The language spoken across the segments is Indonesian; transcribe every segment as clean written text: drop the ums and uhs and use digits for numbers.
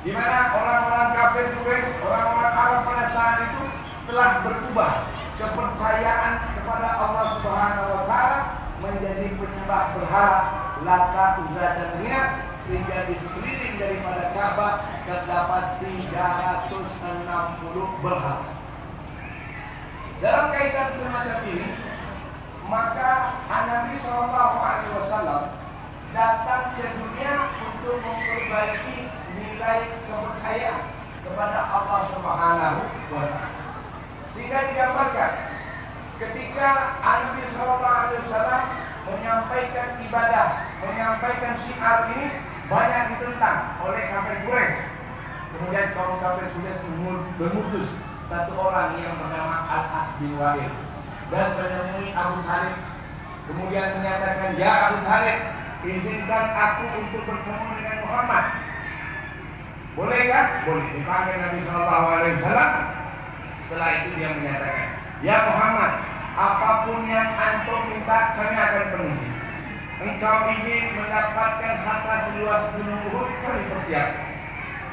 di mana orang-orang kafir Quraisy, orang-orang Arab pada saat itu telah berubah kepercayaan kepada Allah Subhanahu wa taala menjadi penyembah berhala Lata, Uzza dan Manat, sehingga di sekeliling daripada Ka'bah terdapat 360 berhala. Dalam kaitan semacam ini, maka Nabi SAW datang ke dunia untuk memperbaiki nilai kepercayaan kepada Allah Subhanahu wa taala. Sehingga digambarkan ketika Nabi SAW menyampaikan ibadah, menyampaikan syiar ini banyak ditentang oleh kafir Quraisy. Kemudian kaum kafir sudah mengutus satu orang yang bernama Al-As bin Wa'il dan menemui Abu Thalib. Kemudian menyatakan, "Ya Abu Thalib, izinkan aku untuk bertemu dengan Muhammad." Bolehkah? Boleh. Dipanggil Nabi SAW. Setelah itu dia menyatakan, "Ya Muhammad, apapun yang antum minta kami akan penuhi. Engkau ingin mendapatkan harta seluas gunung Uhud, kami persiapkan.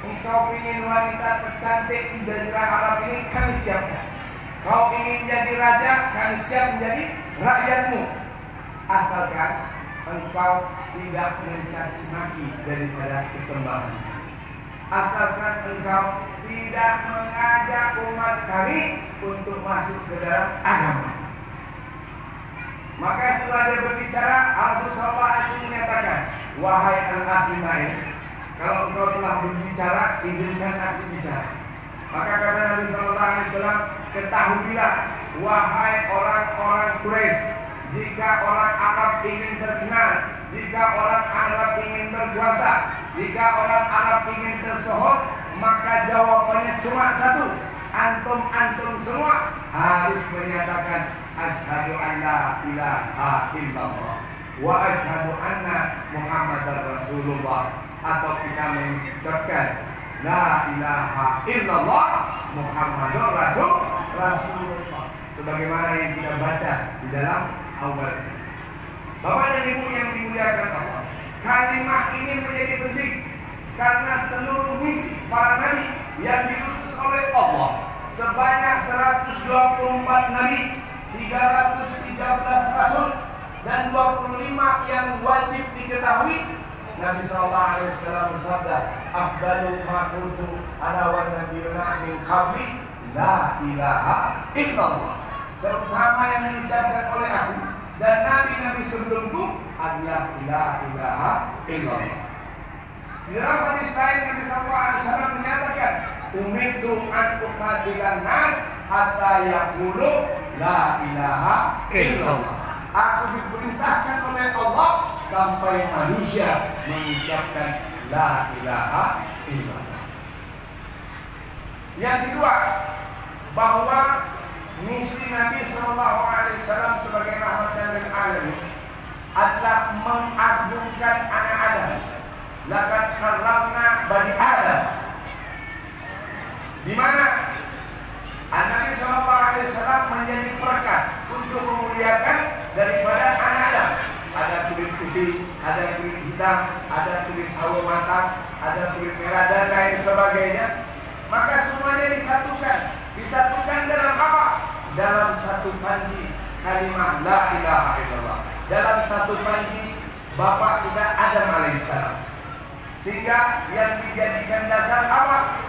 Engkau ingin wanita tercantik di Jazirah Arab ini, kami siapkan. Kau ingin jadi raja, kami siap menjadi rakyatmu. Asalkan engkau tidak mencaci maki daripada sesembahan kami. Asalkan engkau tidak mengajak umat kami untuk masuk ke dalam agama." Maka setelah dia berbicara, Rasulullah SAW menyatakan, "Wahai Al-As bin Wa'il, kalau engkau telah berbicara, izinkan aku bicara." Maka kata Nabi SAW, "Ketahuilah, wahai orang-orang Quraisy, jika orang Arab ingin terkenal, jika orang Arab ingin berkuasa, jika orang Arab ingin tersohor, maka jawabannya cuma satu. Antum semua harus menyatakan asyhadu an la ilaha illallah wa asyhadu anna Muhammadar Rasulullah, atau kita mengucapkan la ilaha illallah Muhammadur Rasulullah, sebagaimana yang kita baca di dalam awal. Bapak dan Ibu yang dimuliakan Allah, kalimat ini menjadi penting karena seluruh misi para nabi yang diutus oleh Allah sebanyak 124 nabi, 313 rasul dan 25 yang wajib diketahui. Nabi SAW bersabda, "Afdalu ma kuntu ana wan nabiyuna min qabli la ilaha illallah." Terutama yang diucapkan oleh aku dan nabi-nabi sebelumku adalah la ilaha illallah. Di dalam hadis lain Nabi SAW menyatakan, "Umirtu an uqatilan nas hatta yaqulu la ilaha illallah." Aku diperintahkan oleh Allah sampai manusia mengucapkan la ilaha illallah. Yang kedua, bahwa misi Nabi SAW sebagai rahmatan lil alamin adalah mengagungkan anak Adam. Laqad karramna bani Adam, di mana Nabi SAW menjadi perekat untuk memuliakan daripada anak Adam. Ada kulit putih, ada kulit hitam, ada kulit sawo matang, ada kulit merah dan lain sebagainya. Maka semuanya disatukan dalam apa? Dalam satu panji kalimat la ilaha illallah, dalam satu panji Bapak kita Adam alaihissalam. Sehingga yang dijadikan dasar apa?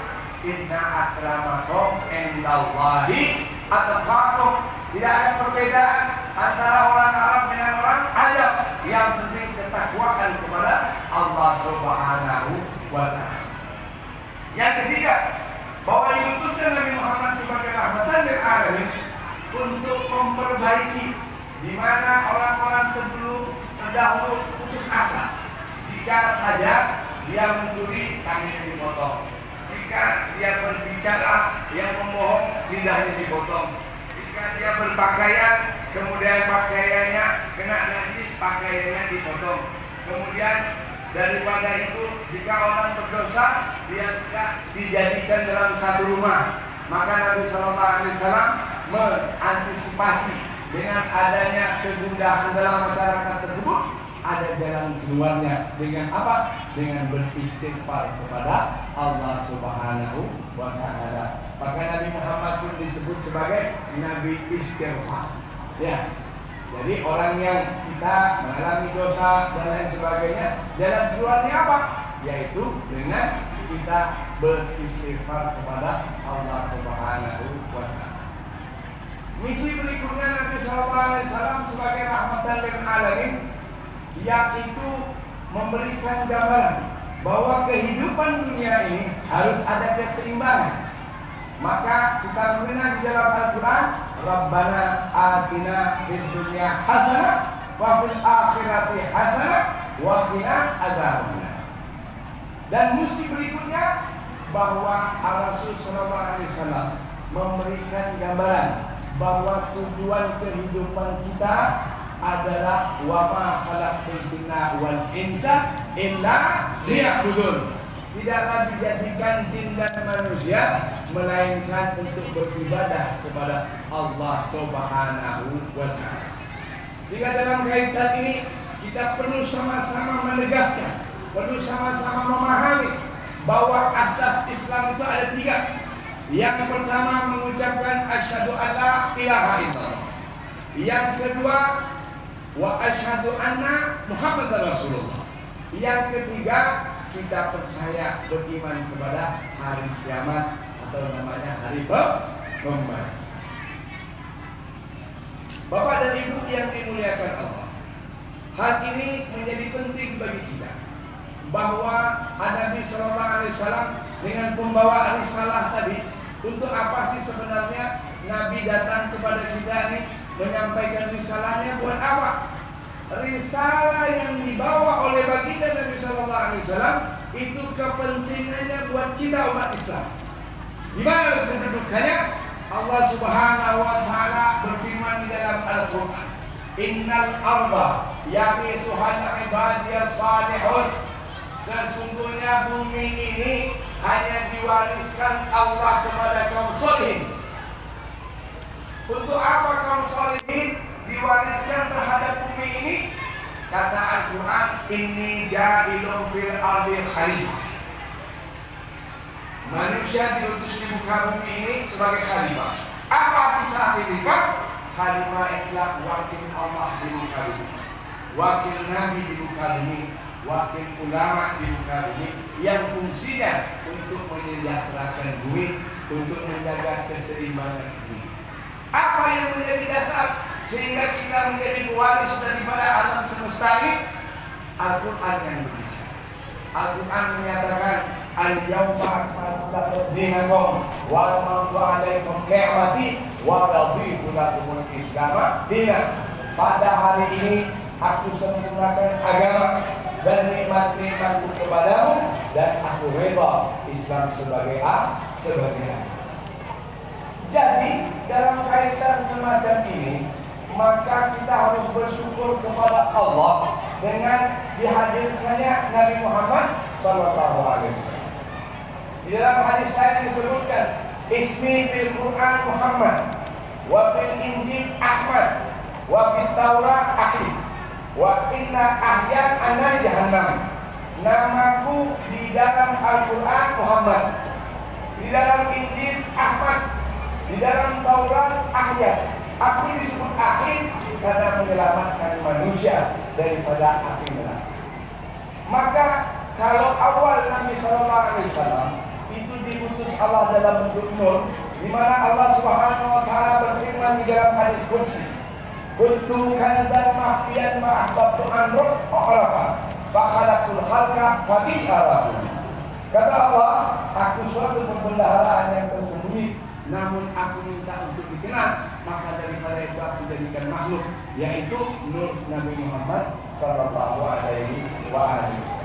Inna akramakum indallahi atqakum. Tidak ada perbedaan antara orang Arab dengan orang Ajam. Yang penting ketakwaan kepada Allah Subhanahu wa taala. Yang ketiga, bahwa diutuskan Nabi Muhammad sebagai rahmatan lil alamin untuk memperbaiki di mana orang-orang terdahulu putus asa. Jika saja dia mencuri, tangannya dipotong. Jika dia berbicara, yang membohong, lidahnya dipotong. Jika dia berpakaian, kemudian pakaiannya kena najis, pakaiannya dipotong. Kemudian daripada itu, jika orang berdosa, dia tidak dijadikan dalam satu rumah. Maka Nabi SAW mengantisipasi dengan adanya kegundahan dalam masyarakat tersebut, ada jalan keluarnya dengan apa? dengan beristighfar kepada Allah Subhanahu wa taala. Maka Nabi Muhammad pun disebut sebagai Nabi Istighfar. Ya. Jadi orang yang kita mengalami dosa dan lain sebagainya, jalan keluarnya apa? Yaitu dengan kita beristighfar kepada Allah Subhanahu wa taala. Misi berikutnya Nabi sallallahu alaihi wasallam sebagai rahmatan lil alamin, yaitu memberikan gambaran bahwa kehidupan dunia ini harus ada keseimbangan. Maka kita mengenal di dalam Al-Quran, Rabbana atina fid dunya hasanah wa fil akhirati hasanah wa qina adzabannar. Dan misi berikutnya bahwa Rasul sallallahu alaihi wasallam memberikan gambaran bahwa tujuan kehidupan kita adalah wa ma khalaqtul jinna wal insa illa liya'budun. Tidaklah dijadikan jin dan manusia melainkan untuk beribadah kepada Allah Subhanahu wa taala. Sehingga dalam kaitan ini kita perlu sama-sama menegaskan, perlu sama-sama memahami bahwa asas Islam itu ada 3. Yang pertama mengucapkan asyhadu alla ilaha illallah. Yang kedua wa asyhadu anna Muhammadar Rasulullah. Yang ketiga kita percaya beriman kepada hari kiamat atau namanya hari pembalasan. Bapak dan Ibu yang dimuliakan Allah, hal ini menjadi penting bagi kita bahwa Nabi Sallallahu Alaihi Wasallam dengan pembawa risalah tadi, untuk apa sih sebenarnya Nabi datang kepada kita ini menyampaikan risalahnya buat apa? Risalah yang dibawa oleh baginda Nabi Sallallahu Alaihi Wasallam itu kepentingannya buat kita umat Islam. Di mana kedudukannya? Allah Subhanahu wa taala berfirman di dalam Al-Qur'an, "Innal arda yarisuha ibadiyas salihun." Sesungguhnya bumi ini hanya diwariskan Allah kepada kaum saleh. Untuk apa kaum saleh diwariskan terhadap bumi ini? Kata Al-Quran, inni ja'ilun fil ardi khalifah. Manusia diutus di muka bumi ini sebagai khalifah. Apa arti khalifah? Khalifah adalah wakil Allah di muka bumi, wakil Nabi di muka bumi, wakil ulama di muka bumi, yang fungsinya untuk menyejahterakan bumi, untuk menjaga keseimbangan bumi. Apa yang menjadi dasar sehingga kita menjadi pewaris daripada alam semesta ini? Al-Quran yang berbicara. Al-Quran menyatakan, al-yawma akmaltu lakum dinakum wa atmamtu alaikum ni'mati wa raditu lakumul Islam dinan. Pada hari ini aku sempurnakan agama dan nikmat-nikmatku kepadamu, dan aku reda Islam sebagai sebagai. Jadi dalam kaitan semacam ini, maka kita harus bersyukur kepada Allah dengan dihadirkannya Nabi Muhammad sallallahu alaihi wasallam. Di dalam hadis lain disebutkan, ismi fil Quran Muhammad, wa fil Injil Ahmad, wa fil Taurat Ahli, wa inna ahyan ana jahannam. Namaku di dalam Al-Quran Muhammad, di dalam Injil Ahmad, di dalam Taurat Ahya. Aku disebut akhir karena menyelamatkan manusia daripada api neraka. Maka kalau awal Nabi Sallallahu Alaihi Wasallam itu diutus Allah dalam bentuk nur, di mana Allah Subhanahu Wa Taala berfirman di dalam hadis qudsi, "Kuntu kanzan mahfiyan ma ahbabtu an ru'afa, fa khalaqtul khalqa fa bi arafun." Kata Allah, aku suatu pembendaharaan yang tersembunyi, namun aku minta untuk dikenal, maka daripada itu aku jadikan makhluk, yaitu nur Nabi Muhammad sallallahu alaihi wasallam.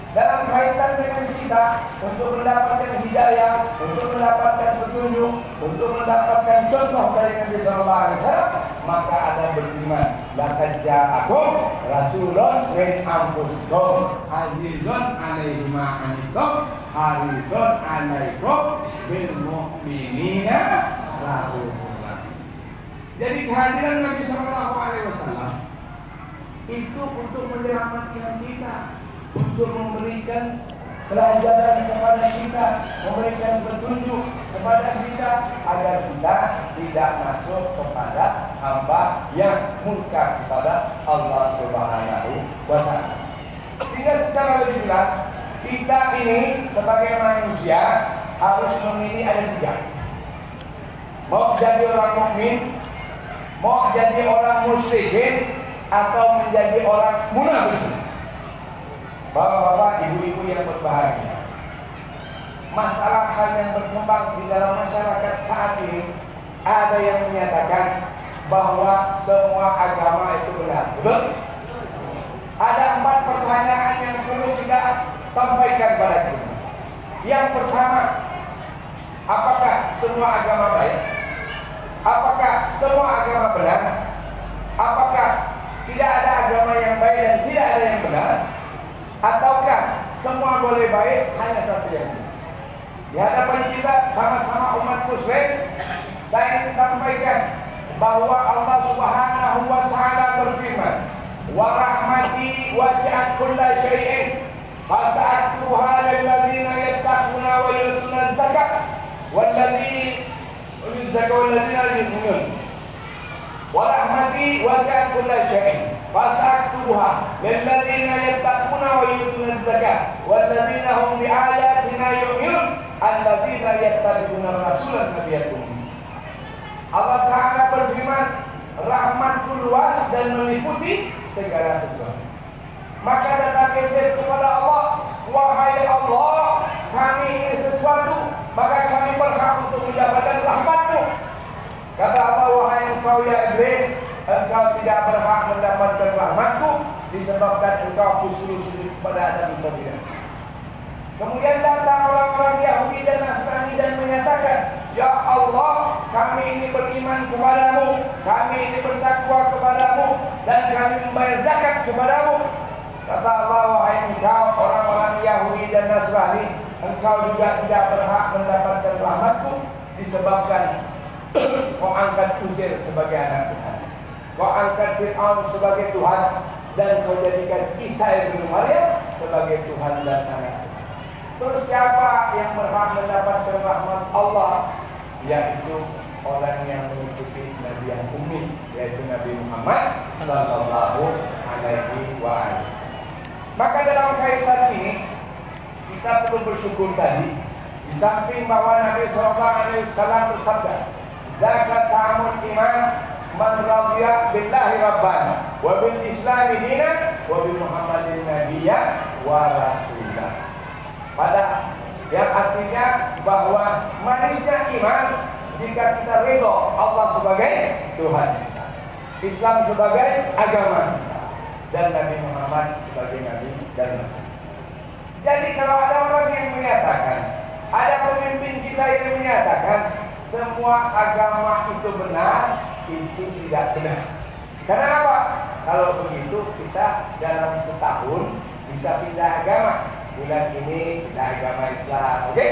Dalam kaitan dengan kita untuk mendapatkan hidayah, untuk mendapatkan petunjuk, untuk mendapatkan contoh dari Nabi sallallahu alaihi wasallam, maka ada beriman. Laqad ja'akum rasulun min anfusikum azizun 'alaihi ma 'anittum harisun 'alaikum bil mu'minina raufur rahim. Jadi kehadiran Nabi sallallahu alaihi wasallam itu untuk menyelamatkan kita, untuk memberikan pelajaran kepada kita, memberikan petunjuk kepada kita agar kita tidak masuk kepada hamba yang murka kepada Allah Subhanahu wa Ta'ala. Sehingga secara lebih jelas, kita ini sebagai manusia harus memilih ada 3. Mau jadi orang mukmin, mau jadi orang musyrikin, atau menjadi orang munafik. Bapak-bapak, ibu-ibu yang berbahagia, masalah hal yang berkembang di dalam masyarakat saat ini, ada yang menyatakan bahwa semua agama itu benar. Betul? Ada 4 pertanyaan yang perlu kita sampaikan pada kita. Yang pertama, apakah semua agama baik? Apakah semua agama benar? Apakah tidak ada agama yang baik dan tidak ada yang benar? Ataukah semua boleh baik, hanya satu yang benar? Di hadapan kita sama-sama umat muslim, saya ingin sampaikan bahwa Allah Subhanahu wa Ta'ala berfirman, "Wa rahmati wasi'at kulla syai'in fasa'tuha lil ladzina yattaquna wa yu'tuna zakat wal ladzina yu'minun." Wa rahmati wasi'at kulla syai'in fasa'tuha lil ladzina yattaquna wa yu'tuna zakat wal ladzina hum bi ayatina yu'minun alladzina yattabi'una rasulan nabiyyal ummi. Allah Ta'ala berfirman, rahmatku luas dan meliputi segala sesuatu. Maka datang iblis kepada Allah, wahai Allah, kami ingin sesuatu, maka kami berhak untuk mendapatkan rahmatmu. Kata Allah, wahai engkau ya iblis, engkau tidak berhak mendapatkan rahmatku disebabkan engkau sujud kepada Adam dan Hawa. Kemudian datang orang-orang Yahudi dan Nasrani dan menyatakan, ya Allah, kami ini beriman kepadamu, kami ini bertakwa kepadamu, dan kami membayar zakat kepadamu. Kata Allah, wahai engkau orang-orang Yahudi dan Nasrani, engkau juga tidak berhak mendapatkan rahmatku disebabkan kau angkat Uzair sebagai anak Tuhan, kau angkat Fir'aun sebagai Tuhan, dan kau jadikan Isa bin Maryam sebagai Tuhan dan anak Tuhan. Terus siapa yang berhak mendapatkan rahmat Allah? Yaitu orang yang mengikuti Nabi yang ummi, yaitu Nabi Muhammad sallallahu alaihi wasallam. Maka dalam kaitan ini kita perlu bersyukur tadi, di samping bahwa Nabi sallallahu alaihi wasallam bersabda, zakat ta'amul iman man radiya billahi rabban wa bil islami dinan wa bi Muhammadin nabiyyan wa rasulah. Pada yang artinya bahwa manisnya iman jika kita ridho Allah sebagai Tuhan kita, Islam sebagai agama kita, dan Nabi Muhammad sebagai Nabi dan Rasul. Jadi kalau ada orang yang menyatakan, ada pemimpin kita yang menyatakan semua agama itu benar, itu tidak benar. Kenapa? Kalau begitu kita dalam setahun bisa pindah agama. Bulan ini kita agama Islam, oke?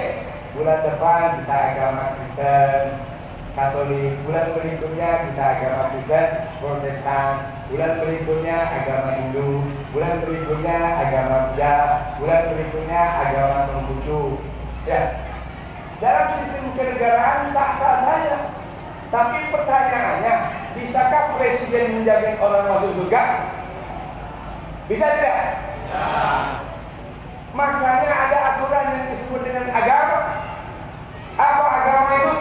Bulan depan kita agama Kristen, Katolik. Bulan berikutnya kita agama Kristen, Protestan. Bulan berikutnya agama Hindu. Bulan berikutnya agama Buddha. Bulan berikutnya agama Konghucu. Ya, dalam sistem kenegaraan sah-sah saja. Tapi pertanyaannya, bisakah presiden menjamin orang masuk surga? Bisa tidak? Ya. Makanya ada aturan yang disebut dengan agama. Apa agama itu?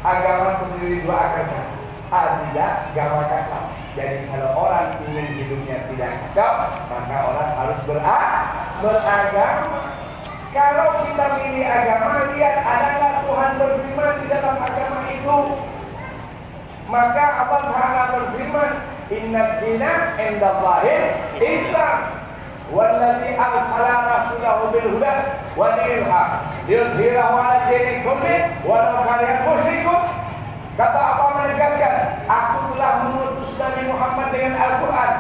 Agama terdiri 2 akar kata. Tidak agama kacau. Jadi kalau orang ingin hidupnya tidak kacau, maka orang harus beragama. Kalau kita milih agama, lihat adalah Tuhan berfirman di dalam agama itu. Maka Allah Ta'ala berfirman, inna dina indallahi Islam. Walladzi arsala rasulahu bil huda wa dinil haq liyuzhirahu 'ala dini kulli walau karihal musyrikun. Kata Allah menegaskan, aku telah mengutus Nabi Muhammad dengan Al-Quran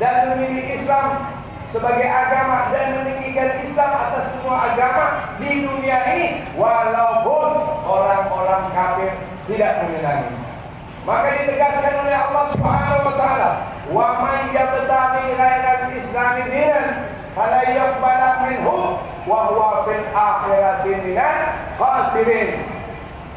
dan memilih Islam sebagai agama dan meninggikan Islam atas semua agama di dunia ini walaupun orang-orang kafir tidak menyenanginya. Maka ditegaskan oleh Allah Subhanahu wa Ta'ala, wa man yabtaghi ghairal islami dinan fala yuqbala minhu wa huwa fil akhirati minal khasirin.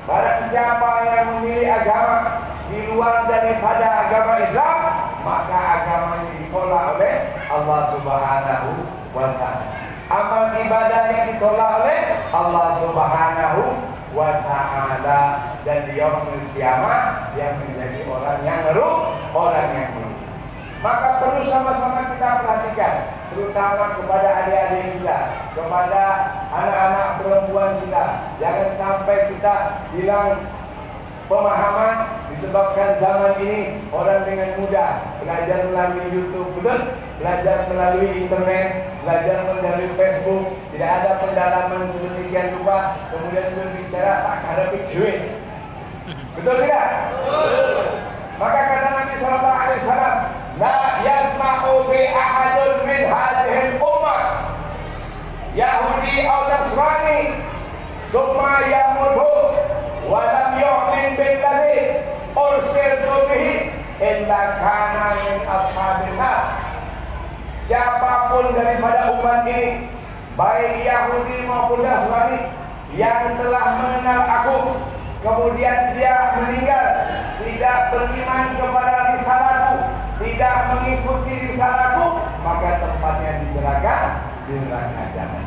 Barang siapa yang memilih agama di luar daripada agama Islam, maka agamanya ditolak oleh Allah Subhanahu wa Ta'ala. Amal ibadahnya ditolak oleh Allah Subhanahu wa Ta'ala, dan di yaumul kiamat yang menjadi orang yang merugi. Maka perlu sama-sama kita perhatikan, terutama kepada adik-adik kita, kepada anak-anak perempuan kita. Jangan sampai kita hilang pemahaman disebabkan zaman ini orang dengan mudah belajar melalui YouTube, betul? Belajar melalui internet, belajar melalui Facebook, tidak ada pendalaman sedemikian rupa, kemudian berbicara sakarapi duit. Betul tidak? Maka kata Nabi sallallahu alaihi wasallam, la yasma'u bi ahadun min hadhihi ummah Yahudi aw Nasrani summa yamutu wa lam yu'min billadhi ursiltu bihi illa kana min ashabin nar. Siapapun daripada umat ini, baik Yahudi maupun Nasrani, yang telah mengenal aku kemudian dia meninggal tidak beriman kepada risalahku, tidak mengikuti risalahku, maka tempatnya di neraka jahanam.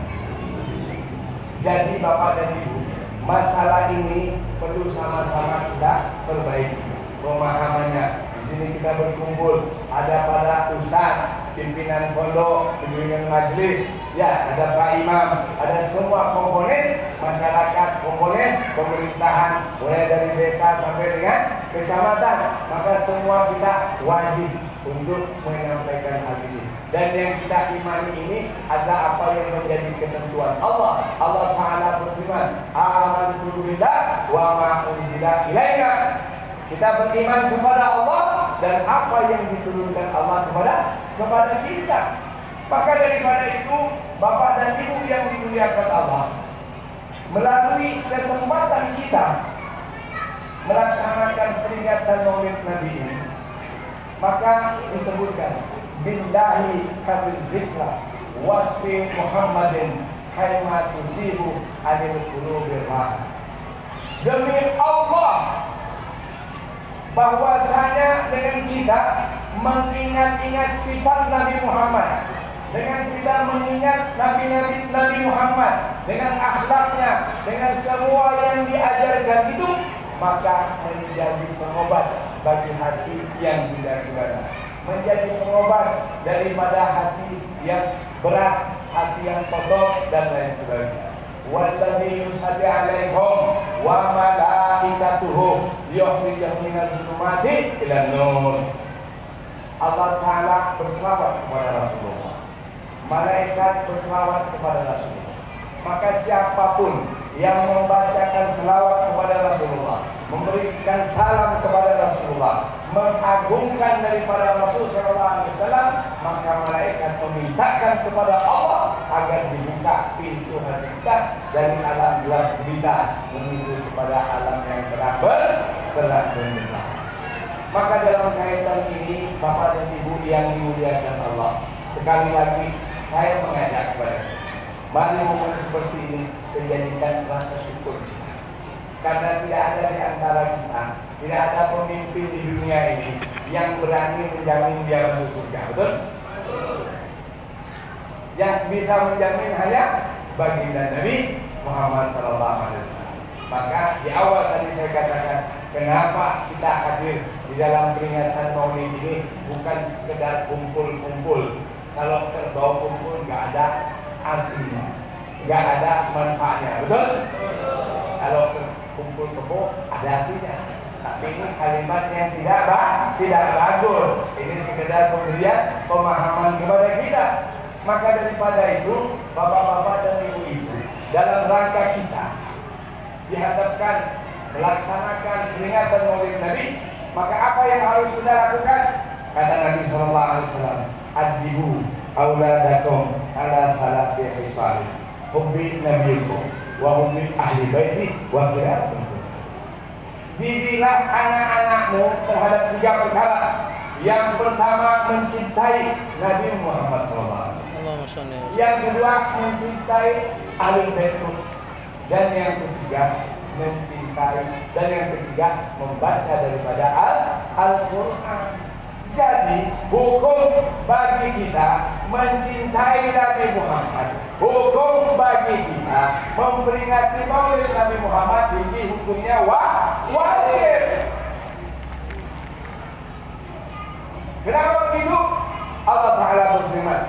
Jadi Bapak dan Ibu, masalah ini perlu sama-sama kita perbaiki pemahamannya. Di sini kita berkumpul, ada para ustaz, pimpinan pondok, pimpinan majelis, ya, ada Pak Imam, ada semua komponen masyarakat, komponen pemerintahan, mulai dari desa sampai dengan kecamatan. Maka semua kita wajib untuk menyampaikan hal ini. Dan yang kita imani ini adalah apa yang menjadi ketentuan Allah. Allah Ta'ala berfirman, amantu billah wa ma unzila ilaina. Kita beriman kepada Allah dan apa yang diturunkan Allah kepada kita. Maka daripada itu, Bapak dan Ibu yang dimuliakan Allah, melalui kesempatan kita melaksanakan peringatan Maulid Nabi ini, maka disebutkan billahi kabil dzikra wasfi Muhammadin haimatu zihu anil qulubil ma. Demi Allah, bahwasanya dengan kita mengingat-ingat sifat Nabi Muhammad, dengan kita mengingat Nabi Muhammad, dengan akhlaknya, dengan semua yang diajarkan itu, maka menjadi pengobat bagi hati yang tidak gimana, menjadi pengobat daripada hati yang berat, hati yang kotor dan lain sebagainya. Walladzi yusalli 'alaikum wa malaikatuhu yukhrijuhum minadh dhulumati ilan nur. Allah Ta'ala berselawat kepada Rasulullah, malaikat berselawat kepada Rasulullah. Maka siapapun yang membacakan selawat kepada Rasulullah, memberikan salam kepada Rasulullah, mengagungkan daripada Rasul sallallahu alaihi wasallam, maka malaikat memintakan kepada Allah agar dibuka pintu hati kita dari alam gelap gulita menuju kepada alam yang terang benderang. Maka dalam kaitan ini, Bapak dan Ibu yang dimuliakan Allah, sekali lagi saya mengajak kepada kita, mari momen seperti ini menjadikan rasa syukur kita. Karena tidak ada di antara kita, tidak ada pemimpin di dunia ini yang berani menjamin dia masuk surga, betul? Yang bisa menjamin hanya baginda Nabi Muhammad SAW. Maka di awal tadi saya katakan, kenapa kita hadir di dalam peringatan Maulid ini bukan sekedar kumpul-kumpul. Kalau terbau kumpul nggak ada artinya, nggak ada manfaatnya, betul? Kalau kumpul kebo ada artinya, tapi ini kalimat yang tidak bagus. Ini sekedar pemberian pemahaman kepada kita. Maka daripada itu, bapak-bapak dan ibu-ibu, dalam rangka kita dihadapkan melaksanakan peringatan Maulid Nabi, maka apa yang harus kita lakukan? Kata Nabi sallallahu alaihi wasallam, adibu auladakum ala salasi hisari hubbi nabiyikum wa hubbi ahli baiti wa qira'atul Qur'an. Didilah anak-anakmu terhadap 3 perkara. Yang pertama, mencintai Nabi Muhammad SAW. Yang kedua mencintai Ahlul Bait. Dan yang ketiga mencintai, dan yang ketiga membaca daripada Al-Quran. Jadi hukum bagi kita mencintai Nabi Muhammad, hukum bagi kita memperingati Maulid Nabi Muhammad, ini hukumnya wajib. Kenapa begitu? Allah Ta'ala berfirman,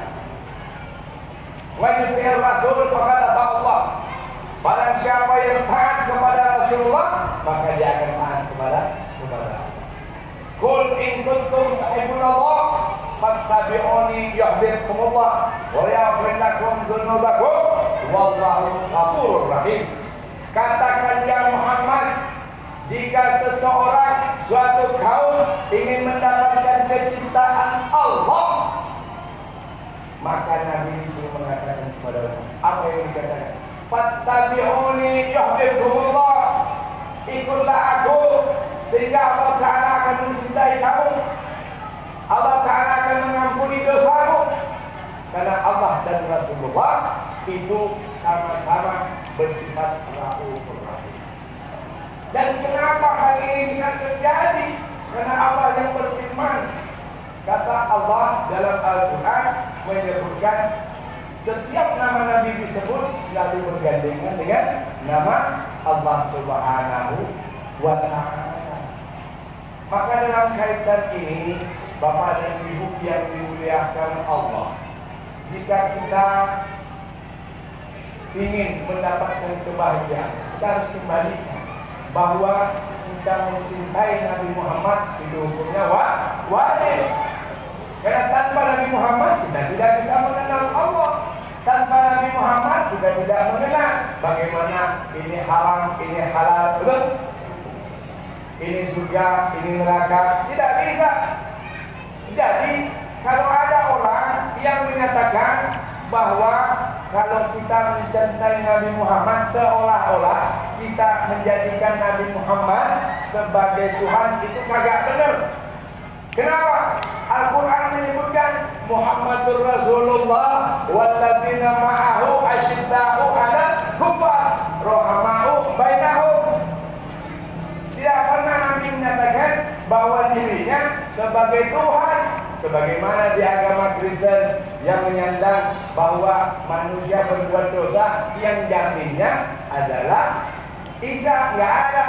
wa yuti'ir Rasul faqad ata Allah. Barang siapa yang taat kepada Rasulullah, maka dia akan taat kepada Allah. Qul in kuntum tuhibbunallah fattabi'uni yuhibbukumullah wa yaghfir lakum dzunubakum wallahu ghafurur rahim. Katakan ya Muhammad, jika seseorang, suatu kaum ingin mendapatkan kecintaan Allah, maka Nabi disuruh mengatakan kepada Allah, apa yang dikatakan? Fattabi'uni yuhibbukumullah. Ikutlah aku sehingga Allah Ta'ala akan mencintai kamu. Allah Ta'ala akan mengampuni dosamu. Karena Allah dan Rasulullah itu sama-sama bersifat Raufur Rahim. Dan kenapa hal ini bisa terjadi? Karena Allah yang berfirman, kata Allah dalam Al-Quran menyebutkan setiap nama Nabi disebut selalu bergandengan dengan nama Allah Subhanahu wa Ta'ala. Maka dalam kaitan ini, Bapak dan Ibu yang dimuliakan Allah, jika kita ingin mendapatkan kebahagiaan, kita harus kembalikan bahwa kita mencintai Nabi Muhammad itu hukumnya wajib. Karena tanpa Nabi Muhammad kita tidak bisa mengenal Allah. Tanpa Nabi Muhammad kita tidak mengenal bagaimana ini haram, ini halal, betul? Ini surga, ini neraka, tidak bisa. Jadi kalau ada orang yang menyatakan bahwa kalau kita mencintai Nabi Muhammad seolah-olah kita menjadikan Nabi Muhammad sebagai Tuhan, itu kagak benar. Kenapa? Al-Quran menyebutkan Muhammadur Rasulullah walladzina ma'ahu asyidda'u 'alal kuffar rahama'u bainahum. Tidak pernah Nabi menyatakan bahwa dirinya sebagai Tuhan, sebagaimana di agama Kristen yang menyandang bahwa manusia berbuat dosa yang jaminnya adalah Isa. Nggak ada,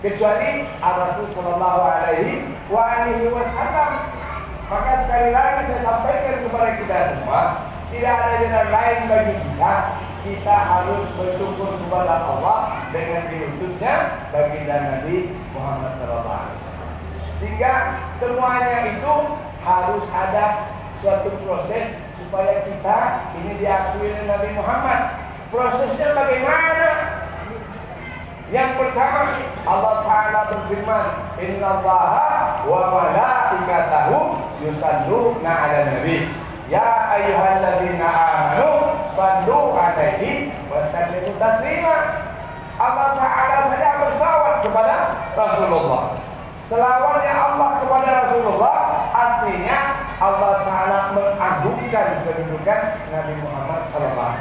kecuali Rasul Sallallahu Alaihi Wasallam. Maka sekali lagi saya sampaikan kepada kita semua, tidak ada jalan lain bagi kita. Kita harus bersyukur kepada Allah dengan diutusnya baginda Nabi Muhammad SAW. Sehingga semuanya itu harus ada suatu proses supaya kita ini diakui oleh Nabi Muhammad. Prosesnya bagaimana? Yang pertama, Allah Ta'ala berfirman, Innallaha wa malaikatahu yusalluna 'alan nabi. Ya ayyuhalladzina amanu sallu 'alaihi wa sallimu taslima. Allah Ta'ala saja bersalawat kepada Rasulullah. Selawatnya Allah kepada Rasulullah artinya Allah Ta'ala mengagungkan kedudukan Nabi Muhammad SAW.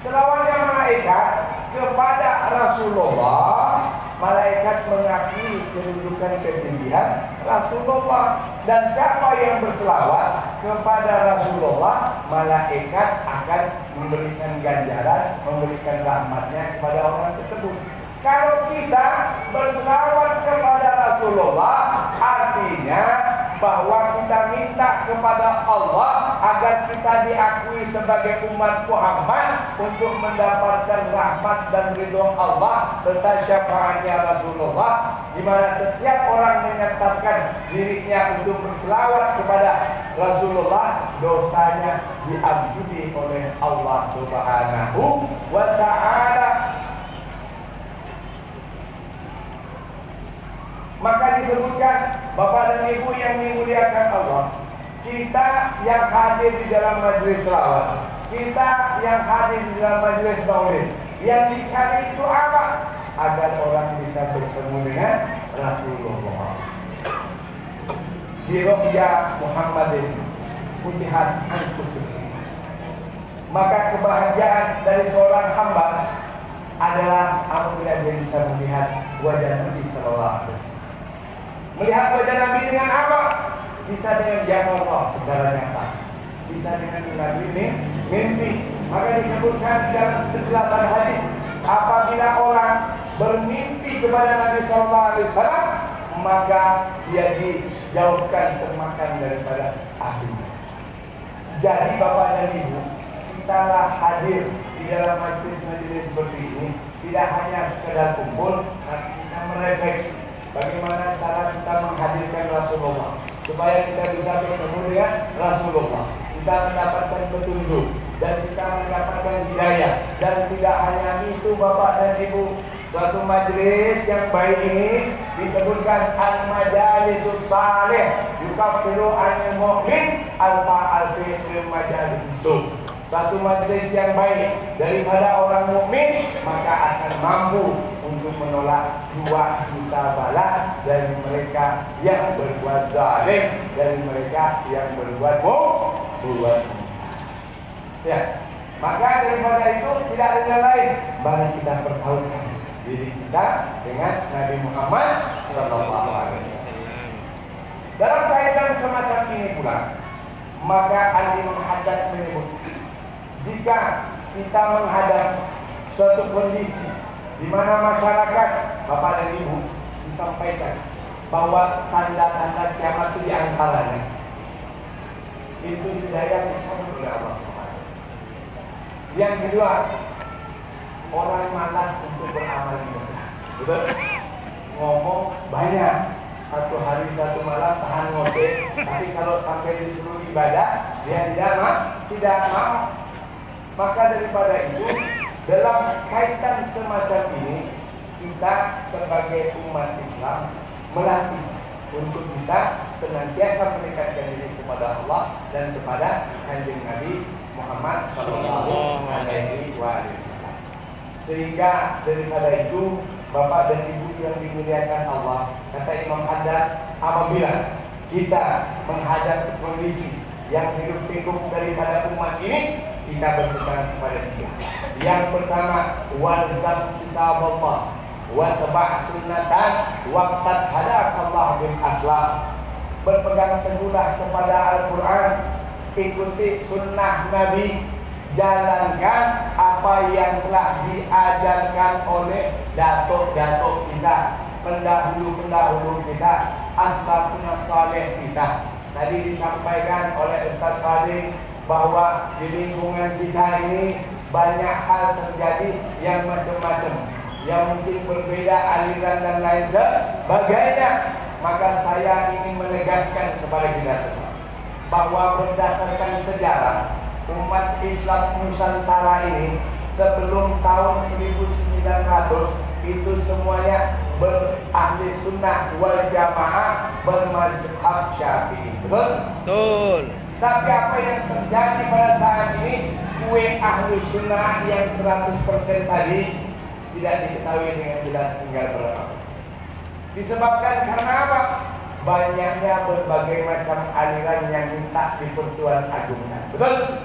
Selawatnya malaikat kepada Rasulullah, malaikat mengakui kedudukan ketinggian Rasulullah. Dan siapa yang berselawat kepada Rasulullah, malaikat akan memberikan ganjaran, memberikan rahmatnya kepada orang tersebut. Kalau kita berselawat kepada Rasulullah, artinya bahwa kita minta kepada Allah agar kita diakui sebagai umat Muhammad untuk mendapatkan rahmat dan ridho Allah serta syafaatnya Rasulullah, di mana setiap orang menyatakan dirinya untuk berselawat kepada Rasulullah, dosanya diampuni oleh Allah Subhanahu wa Ta'ala. Maka disebutkan, Bapak dan Ibu yang dimuliakan Allah, kita yang hadir di dalam majelis selawat, kita yang hadir di dalam majelis maulid, yang dicari itu apa? Agar orang bisa bertemu dengan Rasulullah. Di Ruqyah Muhammadin, futihat anfusul. Maka kebahagiaan dari seorang hamba adalah apabila dia bisa melihat wajah Nabi Sallallahu Alaihi Wasallam. Melihat wajah Nabi dengan apa? Bisa dengan Allah secara nyata, bisa dengan Nabi mimpi. Maka disebutkan dalam penjelasan hadis, apabila orang bermimpi kepada Nabi Sallallahu Alaihi Wasallam, maka dia dijauhkan termakan daripada apinya. Jadi Bapak dan Ibu, kitalah hadir di dalam majelis-majelis seperti ini, tidak hanya sekedar kumpul, tapi kita merefleksi bagaimana cara kita menghadirkan Rasulullah, supaya kita bisa bertemu dengan Rasulullah, kita mendapatkan petunjuk dan kita mendapatkan hidayah. Dan tidak hanya itu Bapak dan Ibu, suatu majelis yang baik ini disebutkan al-majalisus salih yukaffiru anil mu'min alfa alfi min majalisus su. Satu majelis yang baik daripada orang mukmin maka akan mampu untuk menolak 2 juta bala dari mereka yang berbuat zalim, dari mereka yang berbuat buat. Ya, maka daripada itu tidak ada yang lain, mari kita pertahankan diri kita dengan Nabi Muhammad Sallallahu Alaihi Wasallam. Dalam kaitan semacam ini pula, maka Al-Imam Haddad menyebutkan, jika kita menghadap suatu kondisi di mana masyarakat, Bapak dan Ibu, disampaikan bahwa tanda-tanda kiamat itu diantaranya itu hidayah dicabut oleh Allah SWT. Yang kedua, orang malas untuk beramal ibadah. Betul? Ngomong banyak, satu hari satu malam tahan ngoceh, tapi kalau sampai disuruh ibadah dia tidak mau. Maka daripada itu, dalam kaitan semacam ini, kita sebagai umat Islam melatih untuk kita senantiasa mendekatkan diri kepada Allah dan kepada Kanjeng Nabi Muhammad Sallallahu Alaihi Wasallam. Sehingga daripada itu, Bapak dan Ibu yang dimuliakan Allah, kata Imam Haddad, apabila kita menghadap kondisi yang hidup pikuk daripada umat ini, kita berpegang kepada 3. Yang pertama, walzam kitab Allah wa tabi' sunnatan waqad hadakallah bil aslah. Berpegang teguhlah kepada Al-Quran, ikuti sunnah Nabi, jalankan apa yang telah diajarkan oleh datuk-datuk kita, pendahulu-pendahulu kita, aslafun saleh kita. Tadi disampaikan oleh Ustaz Sadiq bahwa di lingkungan kita ini banyak hal terjadi yang macam-macam, yang mungkin berbeda aliran dan lain sebagainya. Maka saya ingin menegaskan kepada kita semua bahwa berdasarkan sejarah umat Islam Nusantara ini sebelum tahun 1900 itu semuanya berahli sunnah wal jamaah, bermazhab Syafi'i. Betul? Tapi apa yang terjadi pada saat ini, kue ahli sunnah yang 100% tadi tidak diketahui dengan jelas tinggal berapa persen. Disebabkan karena apa? Banyaknya berbagai macam aliran yang minta dipertuan agungkan. Betul?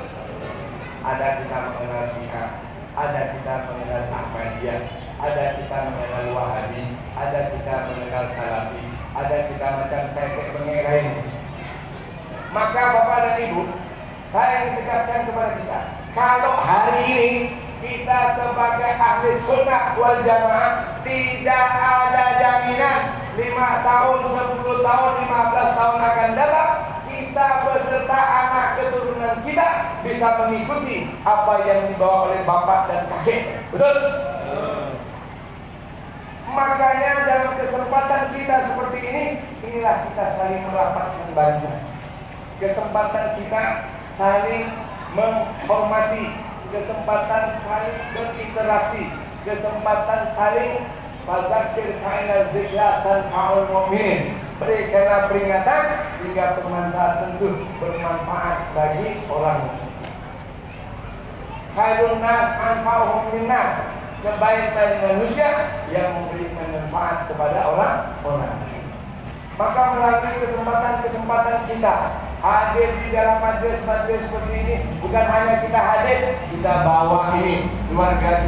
Ada kita mengenal Syiah, ada kita mengenal Ahmadiyah, ada kita mengenal Wahabi, ada kita mengenal Salafi, ada kita macam kayak pengerai. Maka Bapak dan Ibu, saya ingin tegaskan kepada kita, kalau hari ini kita sebagai ahli sunnah wal jamaah tidak ada jaminan 5 tahun, 10 tahun, 15 tahun akan datang kita beserta anak keturunan kita bisa mengikuti apa yang dibawa oleh bapak dan kakek. Betul? Makanya dalam kesempatan kita seperti ini, inilah kita saling merapatkan barisan. Kesempatan kita saling menghormati, kesempatan saling berinteraksi, kesempatan saling fadzakir fa'inal dzikra tanfa'ul mu'minin. Berikanlah peringatan sehingga bermanfaat, tentu bermanfaat bagi orang. Khairun nas anfa'uhum linnas. Sebaik-baik manusia yang memberikan manfaat kepada orang lain. Maka melalui kesempatan-kesempatan kita hadir di dalam majelis-majelis seperti ini. Bukan hanya kita hadir, kita bawa ini keluarga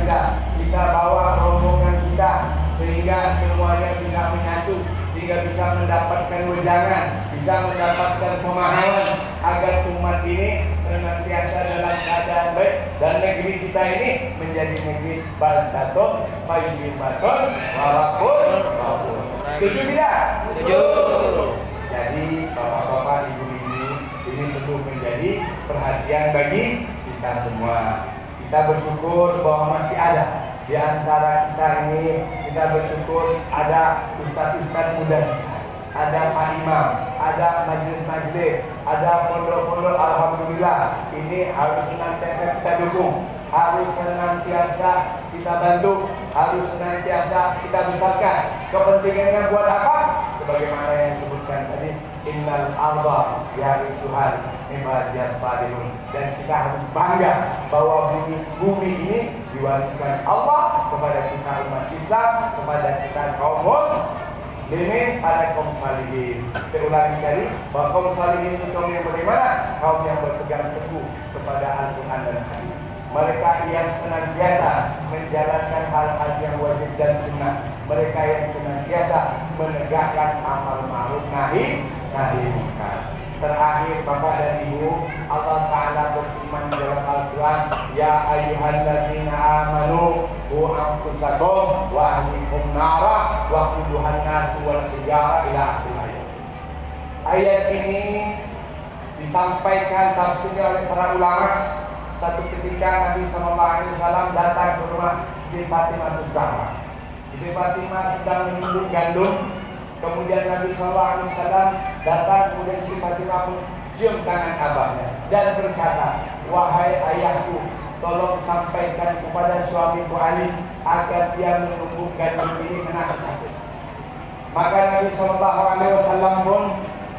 kita bawa rombongan kita, sehingga semuanya bisa menyatu, sehingga bisa mendapatkan wejangan, bisa mendapatkan pemahaman, agar umat ini senantiasa dalam keadaan baik dan negeri kita ini menjadi negeri baldatun thayyibatun wa rabbun ghafur. Setuju tidak? Setuju. Jadi bapak-bapak, ibu-ibu, ini tentu menjadi perhatian bagi kita semua. Kita bersyukur bahwa masih ada di antara kita ini. Kita bersyukur ada ustaz-ustaz muda kita, ada Pak Imam, ada majelis-majelis, ada pondok-pondok. Alhamdulillah, ini harus senantiasa kita dukung, harus senantiasa kita bantu, harus senantiasa kita besarkan. Kepentingannya buat apa? Sebagaimana yang disebutkan tadi, innal arda yarisuhal ibadiyas salihun. Dan kita harus bangga bahwa bumi ini diwariskan Allah kepada kita umat Islam, kepada kita kaum muslimin, pada kaum salihin. Saya ulangi tadi bahwa kaum salihin itu kaum yang bagaimana? Kaum yang berpegang teguh kepada Al-Quran dan hadis. Mereka yang senantiasa menjalankan hal-hal yang wajib dan sunnah. Mereka yang senantiasa menegakkan amal ma'ruf nahi munkar. Terakhir Bapak dan Ibu, Allah Ta'ala berfirman dalam Al-Quran, ya ayyuhalladzina amanu qu anfusakum wa ahlikum nara wa quduhan nasu wal hijara ila akhir ayat. Ayat ini disampaikan tafsirnya oleh para ulama. Satu ketika Nabi SAW datang ke rumah Siti Fatimah Zahra. Siti Fatimah sedang menimbun gandum. Kemudian Nabi SAW datang, kemudian Siti Fatimah mencium tangan abahnya dan berkata, wahai ayahku, tolong sampaikan kepada suamiku Ali agar dia menumbuh gandum ini kena kecapi. Maka Nabi SAW pun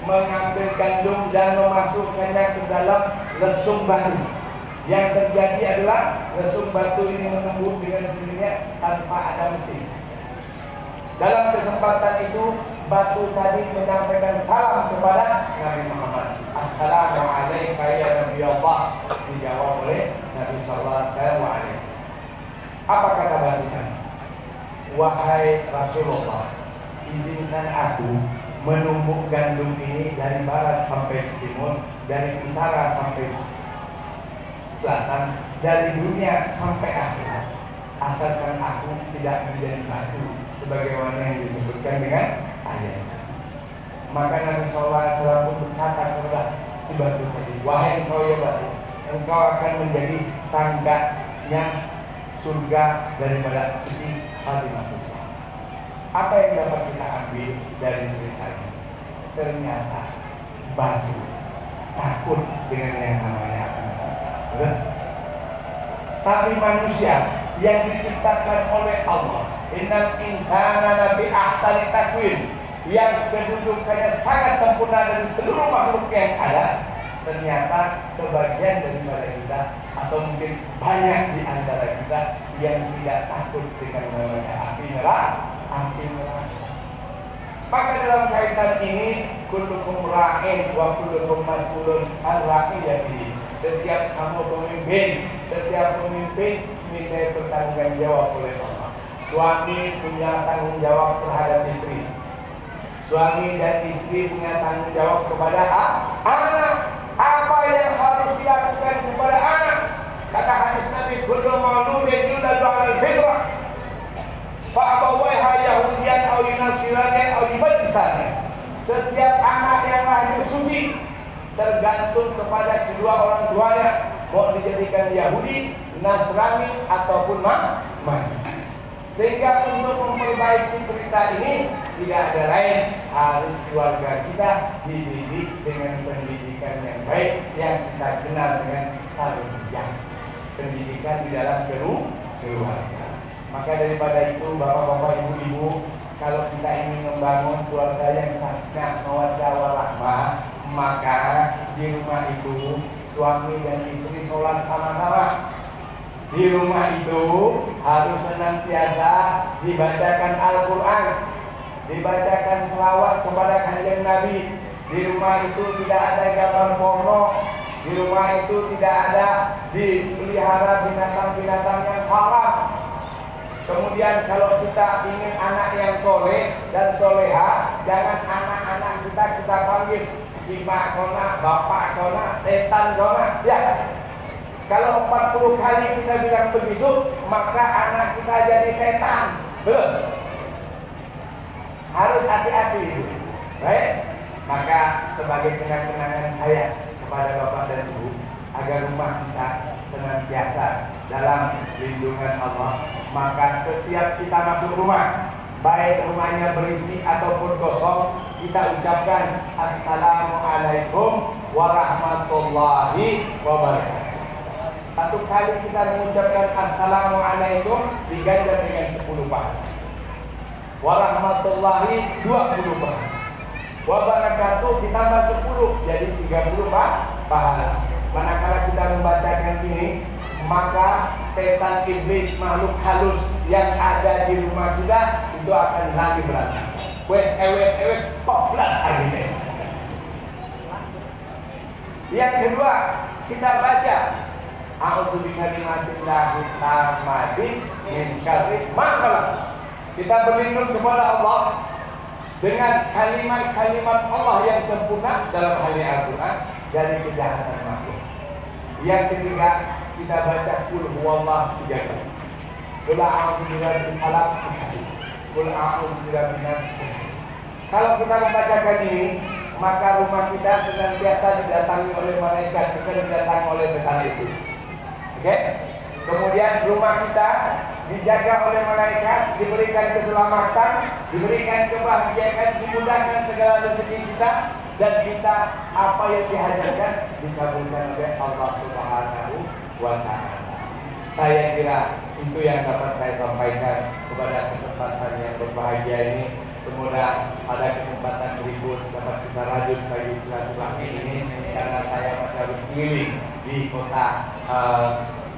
mengambil gandum dan memasukkannya ke dalam lesung batu. Yang terjadi adalah lesung batu ini menumbuh dengan sendirinya tanpa ada mesin. Dalam kesempatan itu, batu tadi menyampaikan salam kepada Nabi Muhammad. Assalamualaikum ya Nabi Allah. Dijawab oleh Nabi Sallallahu Alaihi Wasallam. Apa kata batu tadi? Wahai Rasulullah, izinkan aku menumbuk gandum ini dari barat sampai timur, dari utara sampai selatan, dari dunia sampai akhirat, asalkan aku tidak menjadi batu sebagaimana yang disebutkan dengan ayat. Maka Nabi SAW pun berkata kepada si batu tadi, wahai engkau ya batu, engkau akan menjadi tangganya surga daripada Siti Fatimah. Apa yang dapat kita ambil dari cerita ini? Ternyata batu takut dengan yang namanya api neraka. Tapi manusia yang diciptakan oleh Allah, innal insana lafi ahsani taqwim, yang kedudukannya sangat sempurna dari seluruh makhluk yang ada, ternyata sebagian daripada kita atau mungkin banyak di antara kita yang tidak takut dengan namanya api neraka. Maka dalam kaitan ini, kullukum ra'in wa kullukum mas'ulun an ra'iyatihi. Setiap kamu pemimpin, setiap pemimpin minta bertanggung jawab oleh Allah. Suami punya tanggung jawab terhadap istri. Suami dan istri punya tanggung jawab kepada anak. Apa yang harus dilakukan kepada anak? Kata hadis Nabi, kullu mauludin yuladu 'alal fitrah. Fa abawaiha yahudiyan aw yunasiraniyan aw yumajjisaniyah. Setiap anak yang lahir suci, tergantung kepada kedua orang tuanya, mau dijadikan Yahudi, Nasrani ataupun Majusi. Sehingga untuk memperbaiki cerita ini tidak ada lain, harus keluarga kita dididik dengan pendidikan yang baik yang kita kenal dengan tarbiyah, pendidikan di dalam keluarga. Maka daripada itu, bapak-bapak, ibu-ibu, kalau kita ingin membangun keluarga yang sakinah mawaddah warahmah, maka di rumah itu suami dan istri sholat sama-sama. Di rumah itu harus senantiasa dibacakan Al-Quran, dibacakan selawat kepada kanjeng Nabi, Di rumah itu tidak ada gambar porno. Di rumah itu tidak ada dipelihara binatang-binatang yang haram. Kemudian kalau kita ingin anak yang soleh dan soleha, jangan anak-anak kita panggil Cima kona, bapak kona, setan kona. Ya, kalau 40 kali kita bilang begitu, maka anak kita jadi setan. Belum. Harus hati-hati itu. Baik. Maka sebagai kenang-kenangan saya kepada Bapak dan Ibu, agar rumah kita senantiasa dalam lindungan Allah, maka setiap kita masuk rumah, baik rumahnya berisi ataupun kosong, kita ucapkan Assalamualaikum warahmatullahi wabarakatuh. Satu kali kita mengucapkan Assalamualaikum diganjar dengan 10 pahala. Warahmatullahi 20 pahala. Wabarakatuh ditambah 10 jadi 30 pahala. Manakala kita membacakan ini, maka setan iblis makhluk halus yang ada di rumah kita itu akan lari berantak. Wes 14 hari. Yang kedua, kita baca A'udzubikalimatillahit tammati min syarri ma khalaq. Kita berlindung kepada Allah dengan kalimat-kalimat Allah yang sempurna dalam hal Al-Quran dari kejahatan makhluk. Yang ketiga, kita baca Qul huwallahu 3 kali. Qul a'udzu birabbil falaq sekali. Qul a'udzu birabbin nas sekali. Kalau kita membacakan ini, maka rumah kita senantiasa didatangi oleh malaikat, bukan didatangi oleh setan iblis. Oke? Kemudian rumah kita dijaga oleh malaikat, diberikan keselamatan, diberikan kebahagiaan, dimudahkan segala rezeki kita, dan kita apa yang dihadirkan dikabulkan oleh Allah Subhanahu wa Ta'ala. Saya kira itu yang dapat saya sampaikan kepada kesempatan yang berbahagia ini. Semoga pada kesempatan berikut dapat kita lanjut bagi silaturahmi ini, karena saya masih harus keliling di kota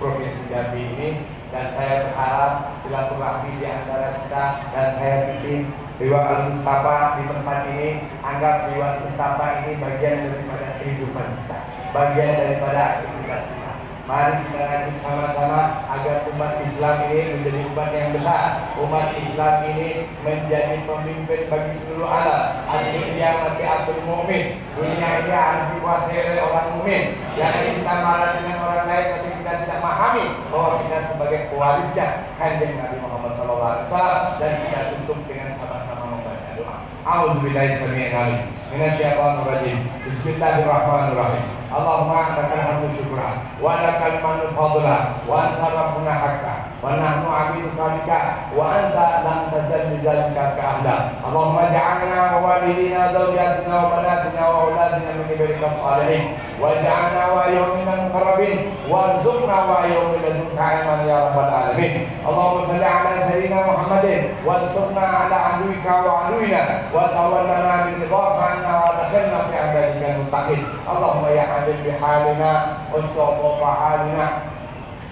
Provinsi Jambi ini, dan saya berharap silaturahmi di antara kita, dan saya bikin Dewa Mustafa di tempat ini, anggap Dewa Mustafa ini bagian daripada kehidupan kita, bagian daripada aktivitas kita. Mari kita lanjut sama-sama agar umat Islam ini menjadi umat yang besar. Umat Islam ini menjadi pemimpin bagi seluruh alam. Artinya mati atul mukmin. Dunia ini harus dikuasai oleh orang mukmin. Jangan kita marah dengan orang lain tapi kita tidak memahami bahwa kita sebagai pewarisnya kanjeng Nabi Muhammad SAW, dan kita tutup dengan sama-sama membaca doa. A'udzubillahi samiyil alim minasyaitonir rajim. Bismillahirrahmanirrahim. Allahumma lakal hamdu syukran wa lakal mannu fadla wa anta rabbuna haqqan wa nahnu 'abiduka bika wa anta lam tazal bidzalika ahla. Allahumma ja'alna wa walidina zawjatina wa banatina wa auladina min ibadika shalihin waj'alna wa yawmina muqarrabin warzuqna wa yawmina ladunka ilman ya rabbal alamin. Allahumma shalli ala sayyidina Muhammadin wansurna ala aduwika wa aduwina wa tawallana bi ridwaka anna wa dakhilna fi ibadika al-muttaqin. Allahumma ya adil bihalina واستغفر حالنا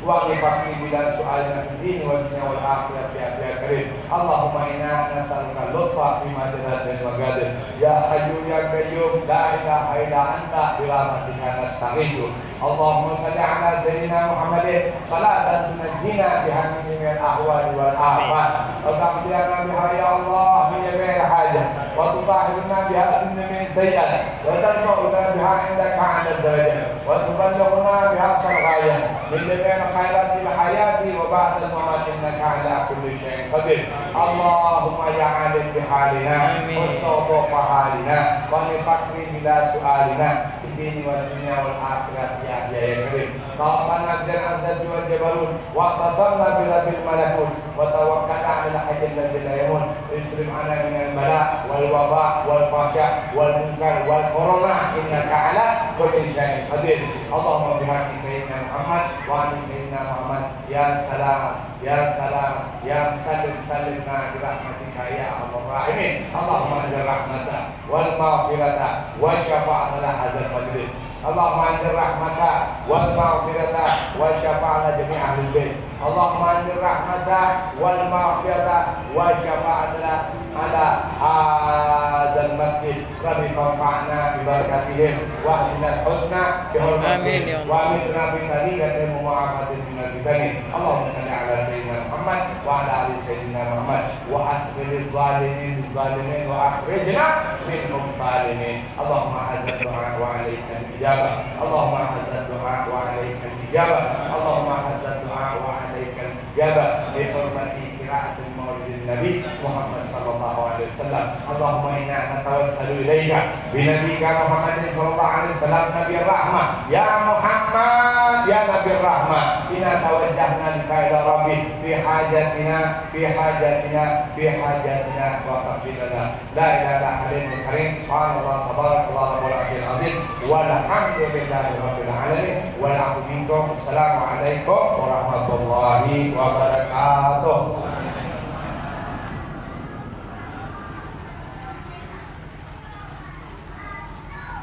واغفر بلا سؤالنا في الدين والدنيا والآخرة يا كريم. اللهم إنا نسألك اللطف فيما جرت من المقادير يا حي يا قيوم لا إله إلا أنت برحمتك نستغيث. اللهم صل على سيدنا محمد صلاة تنجينا بها من جميع الأهوال والآفات وتقضي لنا بها يا الله من جميع الحاجات وتطهرنا بها من جميع السيئات وترفعنا بها عندك على الدرجات وتبلغنا بها أقصى الغاية من جميع خيرات الحياة وبعد الممات إنك على كل شيء قدير. اللهم يا عالم بحالنا واستوضح حالنا ونفكر بلا سؤالنا في الدين والدنيا والآخرة يا كريم. توصلنا بجل العزة والجبروت واتصلنا برب الملكوت وتوكلنا على الحي الذي لا يموت. اصرف عنا من البلاء والوباء والفحشاء والمنكر والكورونا إنك على كل شيء قدير. اللهم بحق سيدنا محمد وعلى سيدنا محمد يا سلام يا سلام يا مسلم سلمنا برحمتك يا ارحم الراحمين. اللهم انزل الرحمة والمغفرة والشفاعة على هذا المجلس. اللهم انزل رحمتك والمغفرة والشفاعة جميع أهل البيت. اللهم انزل رحمتك والمغفرة والشفاعة على هذا المسجد. ربي فانفعنا ببركاتهم واهدنا الحسنى بحرمتهم وامتنا في طريقتهم ومعافاة من الفتن. اللهم صل على سيدنا محمد وعلى ال سيدنا محمد واصبر الظالمين بالظالمين واخرجنا منهم ظالمين. اللهم هذا الدعاء وعليك الاجابه. اللهم هذا الدعاء وعليك الاجابه. اللهم هذا الدعاء وعليك الاجابه بحرمه قراءة مولد النبي محمد صلى الله عليه وسلم. اللهم إنا نتوسل إليك بنبيك محمد صلى الله عليه وسلم نبي الرحمة. يا محمد يا نبي الرحمة إنا توجهنا لك إلى ربي في حاجتنا وقبلنا. لا إله إلا حليم الكريم. سبحان الله تبارك الله رب العرش العظيم والحمد لله رب العالمين والعفو منكم. السلام عليكم ورحمة الله وبركاته.